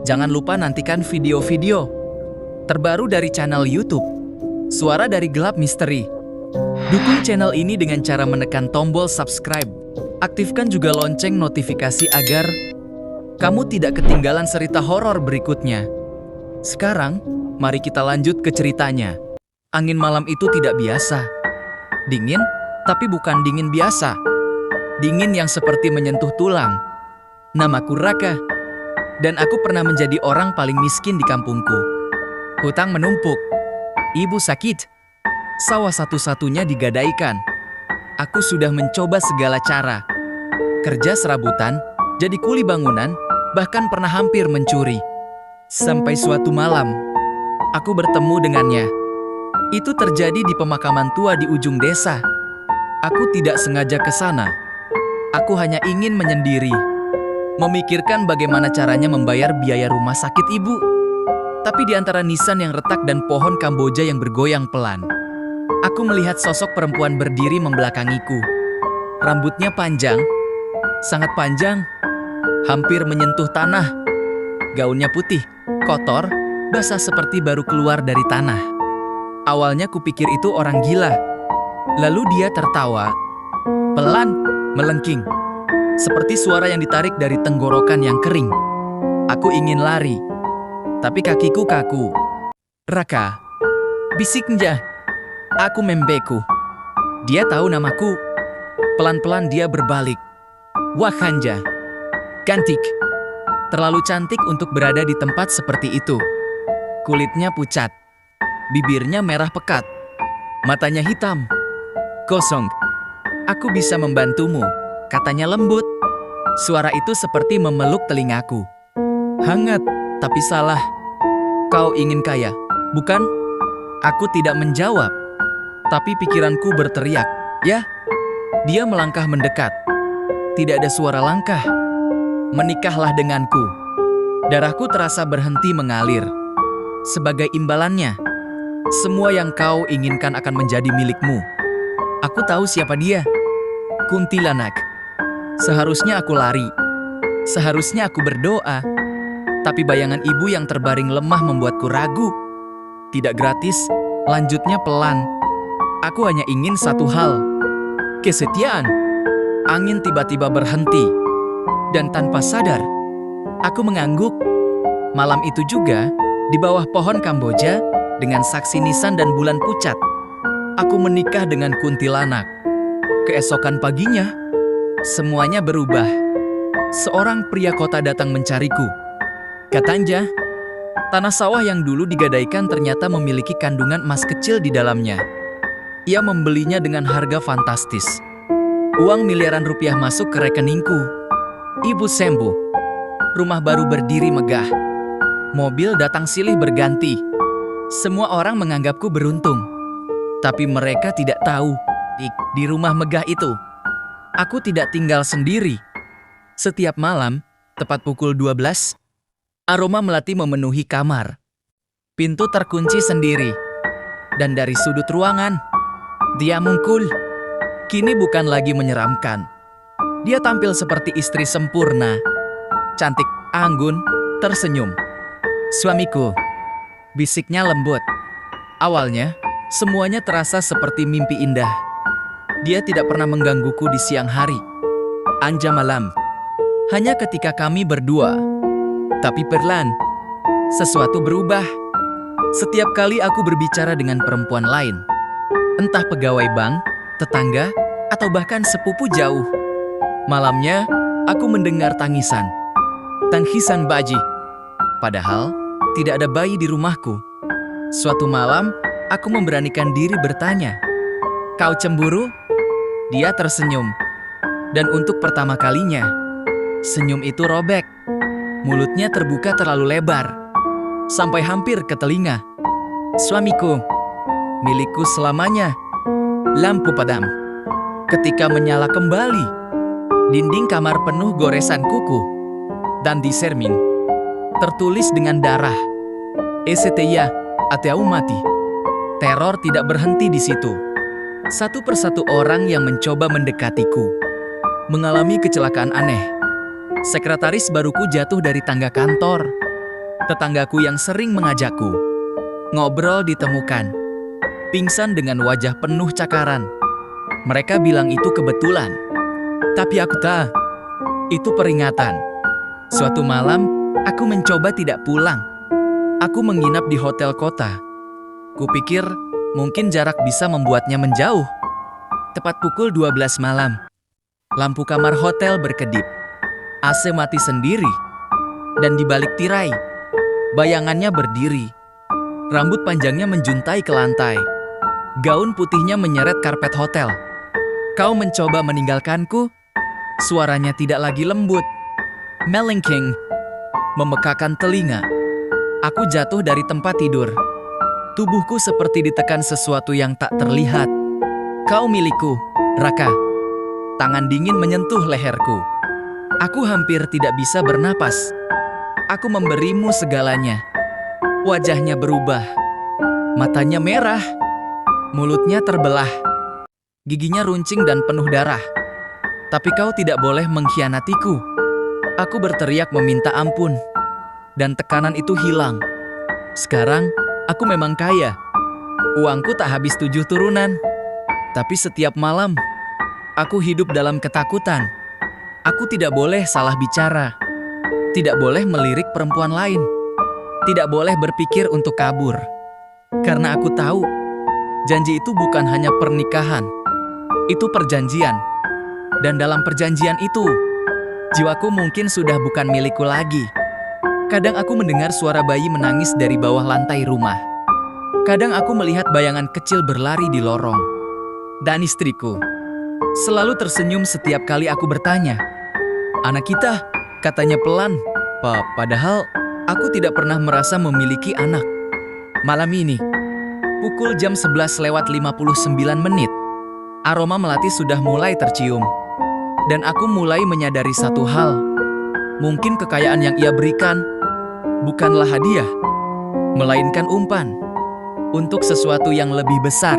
Jangan lupa nantikan video-video terbaru dari channel YouTube Suara dari Gelap Misteri. Dukung channel ini dengan cara menekan tombol subscribe. Aktifkan juga lonceng notifikasi agar kamu tidak ketinggalan cerita horor berikutnya. Sekarang, mari kita lanjut ke ceritanya. Angin malam itu tidak biasa. Dingin, tapi bukan dingin biasa. Dingin yang seperti menyentuh tulang. Namaku Raka, dan aku pernah menjadi orang paling miskin di kampungku. Hutang menumpuk, ibu sakit, sawah satu-satunya digadaikan. Aku sudah mencoba segala cara. Kerja serabutan, jadi kuli bangunan, bahkan pernah hampir mencuri. Sampai suatu malam, aku bertemu dengannya. Itu terjadi di pemakaman tua di ujung desa. Aku tidak sengaja ke sana. Aku hanya ingin menyendiri, memikirkan bagaimana caranya membayar biaya rumah sakit ibu. Tapi di antara nisan yang retak dan pohon Kamboja yang bergoyang pelan, aku melihat sosok perempuan berdiri membelakangiku. Rambutnya panjang, sangat panjang, hampir menyentuh tanah. Gaunnya putih, kotor, basah seperti baru keluar dari tanah. Awalnya kupikir itu orang gila. Lalu dia tertawa, pelan, melengking, seperti suara yang ditarik dari tenggorokan yang kering. Aku ingin lari, tapi kakiku kaku. Raka, bisiknya. Aku membeku. Dia tahu namaku. Pelan-pelan dia berbalik. Wah Hanja, cantik. Terlalu cantik untuk berada di tempat seperti itu. Kulitnya pucat, bibirnya merah pekat, matanya hitam, kosong. Aku bisa membantumu, katanya lembut. Suara itu seperti memeluk telingaku. Hangat, tapi salah. Kau ingin kaya, bukan? Aku tidak menjawab, tapi pikiranku berteriak, ya? Dia melangkah mendekat. Tidak ada suara langkah. Menikahlah denganku. Darahku terasa berhenti mengalir. Sebagai imbalannya, semua yang kau inginkan akan menjadi milikmu. Aku tahu siapa dia. Kuntilanak. Seharusnya aku lari. Seharusnya aku berdoa. Tapi bayangan ibu yang terbaring lemah membuatku ragu. Tidak gratis, lanjutnya pelan. Aku hanya ingin satu hal. Kesetiaan. Angin tiba-tiba berhenti. Dan tanpa sadar, aku mengangguk. Malam itu juga, di bawah pohon Kamboja, dengan saksi nisan dan bulan pucat, aku menikah dengan kuntilanak. Keesokan paginya, semuanya berubah. Seorang pria kota datang mencariku. Katanya, tanah sawah yang dulu digadaikan ternyata memiliki kandungan emas kecil di dalamnya. Ia membelinya dengan harga fantastis. Uang miliaran rupiah masuk ke rekeningku. Ibu sembuh. Rumah baru berdiri megah. Mobil datang silih berganti. Semua orang menganggapku beruntung. Tapi mereka tidak tahu, di rumah megah itu, aku tidak tinggal sendiri. Setiap malam, tepat pukul 12, aroma melati memenuhi kamar. Pintu terkunci sendiri. Dan dari sudut ruangan, dia muncul. Kini bukan lagi menyeramkan. Dia tampil seperti istri sempurna. Cantik, anggun, tersenyum. Suamiku, bisiknya lembut. Awalnya, semuanya terasa seperti mimpi indah. Dia tidak pernah menggangguku di siang hari. Anja malam. Hanya ketika kami berdua. Tapi perlahan, sesuatu berubah. Setiap kali aku berbicara dengan perempuan lain, entah pegawai bank, tetangga, atau bahkan sepupu jauh, malamnya aku mendengar tangisan. Tangisan bayi. Padahal, tidak ada bayi di rumahku. Suatu malam, aku memberanikan diri bertanya, "Kau cemburu?" Dia tersenyum. Dan untuk pertama kalinya, senyum itu robek. Mulutnya terbuka terlalu lebar, sampai hampir ke telinga. Suamiku, milikku selamanya. Lampu padam. Ketika menyala kembali, dinding kamar penuh goresan kuku. Dan di cermin, tertulis dengan darah, "Eseteya, atau mati." Teror tidak berhenti di situ. Satu persatu orang yang mencoba mendekatiku mengalami kecelakaan aneh. Sekretaris baruku jatuh dari tangga kantor. Tetanggaku yang sering mengajakku ngobrol ditemukan pingsan dengan wajah penuh cakaran. Mereka bilang itu kebetulan. Tapi aku tahu, itu peringatan. Suatu malam, aku mencoba tidak pulang. Aku menginap di hotel kota. Kupikir mungkin jarak bisa membuatnya menjauh. Tepat pukul 12 malam, lampu kamar hotel berkedip. AC mati sendiri. Dan di balik tirai, bayangannya berdiri. Rambut panjangnya menjuntai ke lantai. Gaun putihnya menyeret karpet hotel. Kau mencoba meninggalkanku? Suaranya tidak lagi lembut. Melengking, memekakan telinga. Aku jatuh dari tempat tidur. Tubuhku seperti ditekan sesuatu yang tak terlihat. Kau milikku, Raka. Tangan dingin menyentuh leherku. Aku hampir tidak bisa bernapas. Aku memberimu segalanya. Wajahnya berubah. Matanya merah. Mulutnya terbelah. Giginya runcing dan penuh darah. Tapi kau tidak boleh mengkhianatiku. Aku berteriak meminta ampun. Dan tekanan itu hilang. Sekarang, aku memang kaya. Uangku tak habis 7 turunan. Tapi setiap malam, aku hidup dalam ketakutan. Aku tidak boleh salah bicara. Tidak boleh melirik perempuan lain. Tidak boleh berpikir untuk kabur. Karena aku tahu, janji itu bukan hanya pernikahan. Itu perjanjian. Dan dalam perjanjian itu, jiwaku mungkin sudah bukan milikku lagi. Kadang aku mendengar suara bayi menangis dari bawah lantai rumah. Kadang aku melihat bayangan kecil berlari di lorong. Dan istriku selalu tersenyum setiap kali aku bertanya. Anak kita, katanya pelan. Padahal aku tidak pernah merasa memiliki anak. Malam ini, pukul jam 11:59 menit, aroma melati sudah mulai tercium. Dan aku mulai menyadari satu hal. Mungkin kekayaan yang ia berikan bukanlah hadiah, melainkan umpan untuk sesuatu yang lebih besar.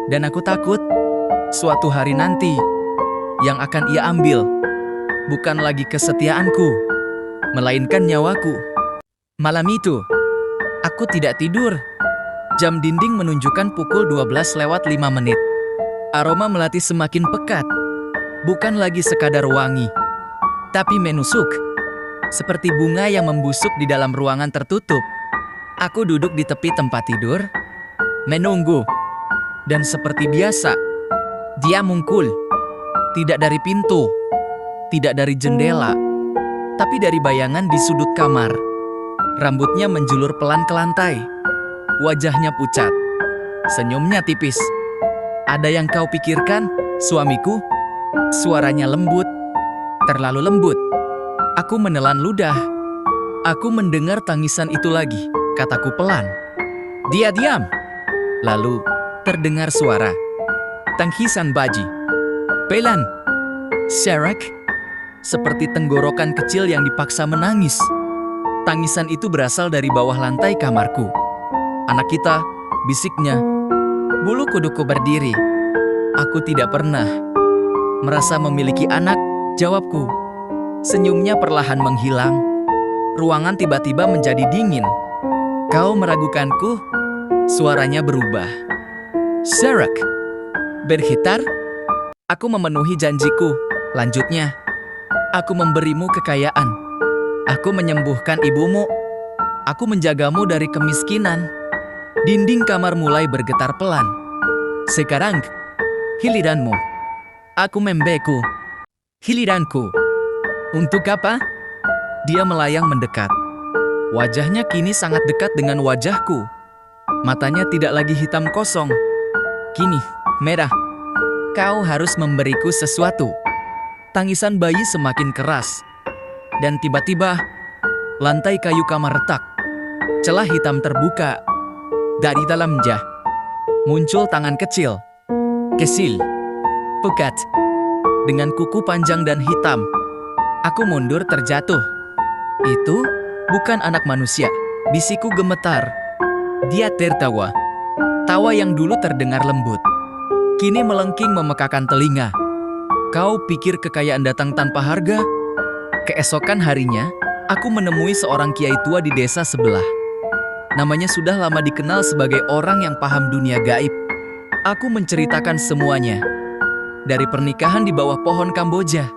Dan aku takut suatu hari nanti yang akan ia ambil bukan lagi kesetiaanku, melainkan nyawaku. Malam itu, aku tidak tidur. Jam dinding menunjukkan pukul 12:05 menit. Aroma melati semakin pekat. Bukan lagi sekadar wangi, tapi menusuk. Seperti bunga yang membusuk di dalam ruangan tertutup. Aku duduk di tepi tempat tidur, menunggu. Dan seperti biasa, dia muncul. Tidak dari pintu, tidak dari jendela, tapi dari bayangan di sudut kamar. Rambutnya menjulur pelan ke lantai. Wajahnya pucat. Senyumnya tipis. Ada yang kau pikirkan, suamiku? Suaranya lembut. Terlalu lembut. Aku menelan ludah. Aku mendengar tangisan itu lagi, kataku pelan. Dia diam. Lalu, terdengar suara. Tangisan baji. Pelan. Serak. Seperti tenggorokan kecil yang dipaksa menangis. Tangisan itu berasal dari bawah lantai kamarku. Anak kita, bisiknya. Bulu kuduku berdiri. Aku tidak pernah merasa memiliki anak, jawabku. Senyumnya perlahan menghilang. Ruangan tiba-tiba menjadi dingin. Kau meragukanku? Suaranya berubah. Serak. Berhitar? Aku memenuhi janjiku. Lanjutnya, aku memberimu kekayaan. Aku menyembuhkan ibumu. Aku menjagamu dari kemiskinan. Dinding kamar mulai bergetar pelan. Sekarang, giliranmu. Aku membeku. Giliranku. Untuk apa? Dia melayang mendekat. Wajahnya kini sangat dekat dengan wajahku. Matanya tidak lagi hitam kosong. Kini, merah. Kau harus memberiku sesuatu. Tangisan bayi semakin keras. Dan tiba-tiba, lantai kayu kamar retak. Celah hitam terbuka. Dari dalamnya, muncul tangan kecil. Kecil. Pekat. Dengan kuku panjang dan hitam. Aku mundur terjatuh. Itu bukan anak manusia. Bisikku gemetar. Dia tertawa. Tawa yang dulu terdengar lembut. Kini melengking memekakan telinga. Kau pikir kekayaan datang tanpa harga? Keesokan harinya, Aku menemui seorang kiai tua di desa sebelah. Namanya sudah lama dikenal sebagai orang yang paham dunia gaib. Aku menceritakan semuanya. Dari pernikahan di bawah pohon Kamboja,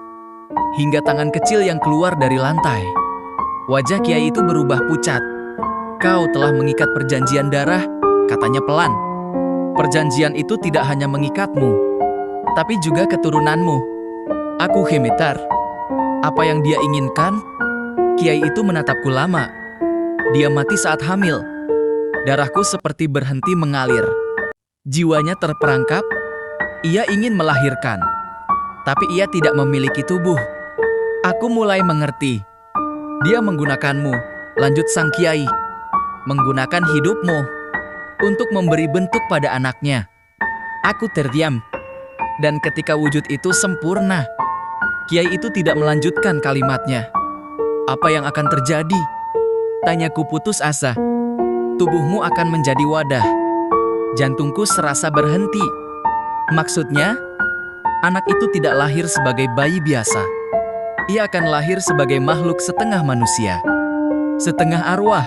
hingga tangan kecil yang keluar dari lantai. Wajah kiai itu berubah pucat. Kau telah mengikat perjanjian darah, katanya pelan. Perjanjian itu tidak hanya mengikatmu, tapi juga keturunanmu. Aku gemetar. Apa yang dia inginkan? Kiai itu menatapku lama. Dia mati saat hamil. Darahku seperti berhenti mengalir. Jiwanya terperangkap. Ia ingin melahirkan, tapi ia tidak memiliki tubuh. Aku mulai mengerti. Dia menggunakanmu, lanjut sang kiai. Menggunakan hidupmu untuk memberi bentuk pada anaknya. Aku terdiam. Dan ketika wujud itu sempurna, kiai itu tidak melanjutkan kalimatnya. Apa yang akan terjadi? Tanyaku putus asa. Tubuhmu akan menjadi wadah. Jantungku serasa berhenti. Maksudnya, anak itu tidak lahir sebagai bayi biasa. Ia akan lahir sebagai makhluk setengah manusia, setengah arwah.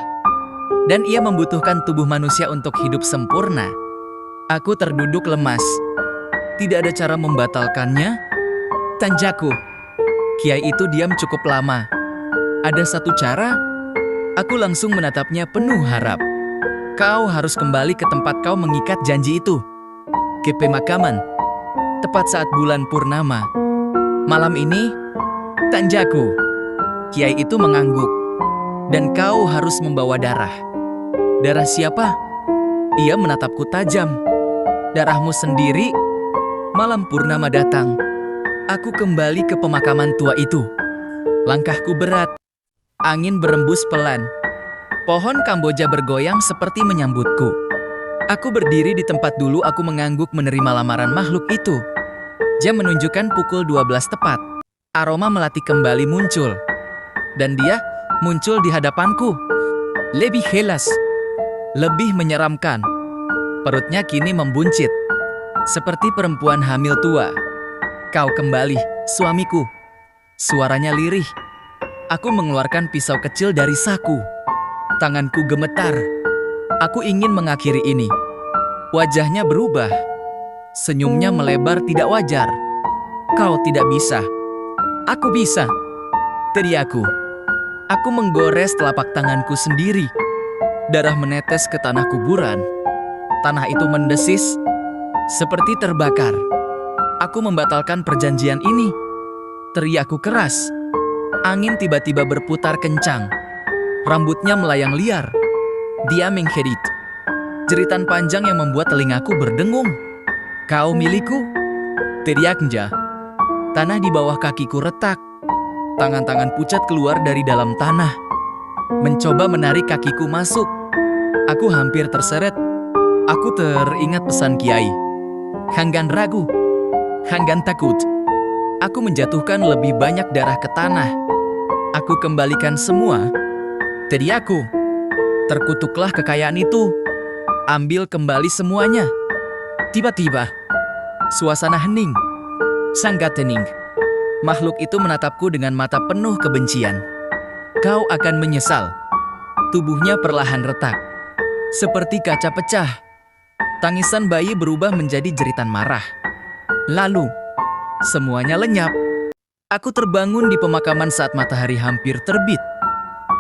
Dan ia membutuhkan tubuh manusia untuk hidup sempurna. Aku terduduk lemas. Tidak ada cara membatalkannya? Tanjaku. Kiai itu diam cukup lama. Ada satu cara? Aku langsung menatapnya penuh harap. Kau harus kembali ke tempat kau mengikat janji itu. Ke pemakaman. Tepat saat bulan purnama. Malam ini, Tanjaku. Kiai itu mengangguk. Dan kau harus membawa darah. Darah siapa? Ia menatapku tajam. Darahmu sendiri. Malam purnama datang. Aku kembali ke pemakaman tua itu. Langkahku berat. Angin berembus pelan. Pohon Kamboja bergoyang seperti menyambutku. Aku berdiri di tempat dulu aku mengangguk menerima lamaran makhluk itu. Jam menunjukkan pukul 12 tepat. Aroma melati kembali muncul. Dan dia muncul di hadapanku. Lebih jelas. Lebih menyeramkan. Perutnya kini membuncit. Seperti perempuan hamil tua. Kau kembali, suamiku. Suaranya lirih. Aku mengeluarkan pisau kecil dari saku. Tanganku gemetar. Aku ingin mengakhiri ini. Wajahnya berubah. Senyumnya melebar tidak wajar. Kau tidak bisa. Aku bisa. Teriakku. Aku menggores telapak tanganku sendiri. Darah menetes ke tanah kuburan. Tanah itu mendesis. Seperti terbakar. Aku membatalkan perjanjian ini. Teriakku keras. Angin tiba-tiba berputar kencang. Rambutnya melayang liar. Dia menghedit. Jeritan panjang yang membuat telingaku berdengung. Kau milikku? Teriaknya. Tanah di bawah kakiku retak. Tangan-tangan pucat keluar dari dalam tanah. Mencoba menarik kakiku masuk. Aku hampir terseret. Aku teringat pesan Kiai. Jangan ragu. Jangan takut. Aku menjatuhkan lebih banyak darah ke tanah. Aku kembalikan semua. Teriakku. Terkutuklah kekayaan itu. Ambil kembali semuanya. Tiba-tiba, suasana hening. Sangat hening. Makhluk itu menatapku dengan mata penuh kebencian. Kau akan menyesal. Tubuhnya perlahan retak. Seperti kaca pecah. Tangisan bayi berubah menjadi jeritan marah. Lalu, semuanya lenyap. Aku terbangun di pemakaman saat matahari hampir terbit.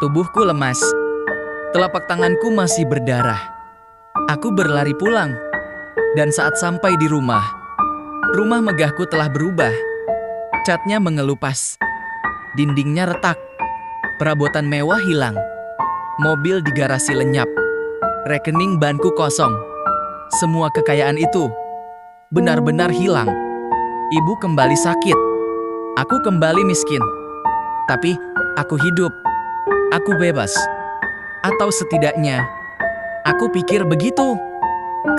Tubuhku lemas. Telapak tanganku masih berdarah. Aku berlari pulang. Dan saat sampai di rumah megahku telah berubah. Catnya mengelupas. Dindingnya retak. Perabotan mewah hilang. Mobil di garasi lenyap. Rekening banku kosong. Semua kekayaan itu benar-benar hilang. Ibu kembali sakit. Aku kembali miskin. Tapi aku hidup. Aku bebas. Atau setidaknya, aku pikir begitu.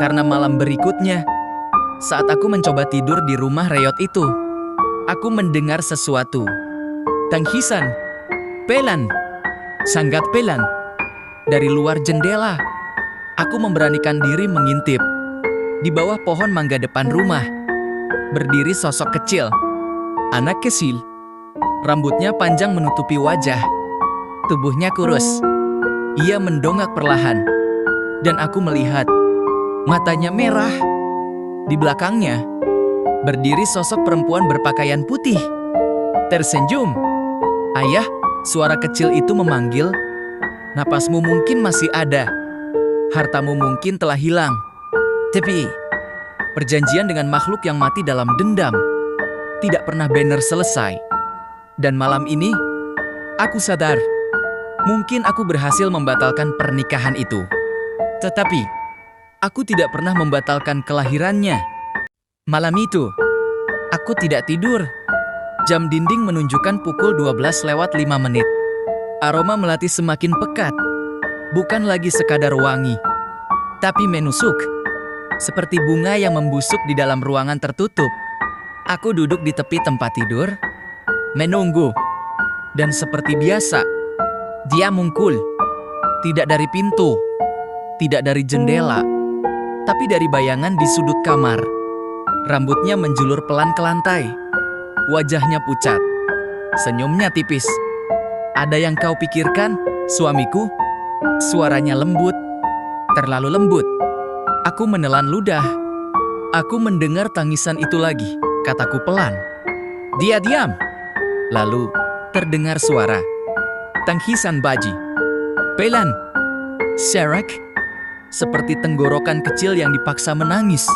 Karena malam berikutnya, saat aku mencoba tidur di rumah reot itu, aku mendengar sesuatu. Tangisan. Pelan. Sangat pelan. Dari luar jendela. Aku memberanikan diri mengintip. Di bawah pohon mangga depan rumah, berdiri sosok kecil. Anak kecil. Rambutnya panjang menutupi wajah. Tubuhnya kurus. Ia mendongak perlahan. Dan aku melihat matanya merah. Di belakangnya berdiri sosok perempuan berpakaian putih. Tersenyum. Ayah, suara kecil itu memanggil. Napasmu mungkin masih ada. Hartamu mungkin telah hilang. Tapi perjanjian dengan makhluk yang mati dalam dendam tidak pernah benar selesai. Dan malam ini, aku sadar, mungkin aku berhasil membatalkan pernikahan itu. Tetapi, aku tidak pernah membatalkan kelahirannya. Malam itu, aku tidak tidur. Jam dinding menunjukkan pukul 12:05. Aroma melati semakin pekat. Bukan lagi sekadar wangi, tapi menusuk. Seperti bunga yang membusuk di dalam ruangan tertutup. Aku duduk di tepi tempat tidur, menunggu. Dan seperti biasa, dia muncul. Tidak dari pintu, tidak dari jendela, tapi dari bayangan di sudut kamar. Rambutnya menjulur pelan ke lantai. Wajahnya pucat. Senyumnya tipis. Ada yang kau pikirkan, suamiku? Suaranya lembut. Terlalu lembut. Aku menelan ludah. Aku mendengar tangisan itu lagi, kataku pelan. Dia diam. Lalu, terdengar suara. Tangisan baji. Pelan. Serak. Seperti tenggorokan kecil yang dipaksa menangis.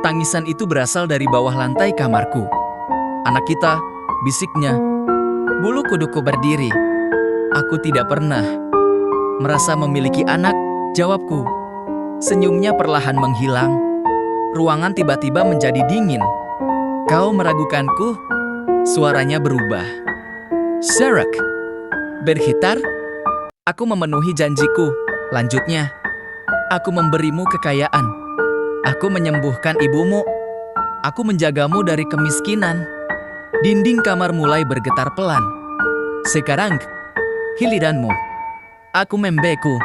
Tangisan itu berasal dari bawah lantai kamarku. Anak kita, bisiknya. Bulu kuduku berdiri. Aku tidak pernah merasa memiliki anak, jawabku. Senyumnya perlahan menghilang. Ruangan tiba-tiba menjadi dingin. Kau meragukanku? Suaranya berubah. Serak. Berhitar? Aku memenuhi janjiku. Lanjutnya, aku memberimu kekayaan. Aku menyembuhkan ibumu. Aku menjagamu dari kemiskinan. Dinding kamar mulai bergetar pelan. Sekarang, giliranmu. Aku membeku.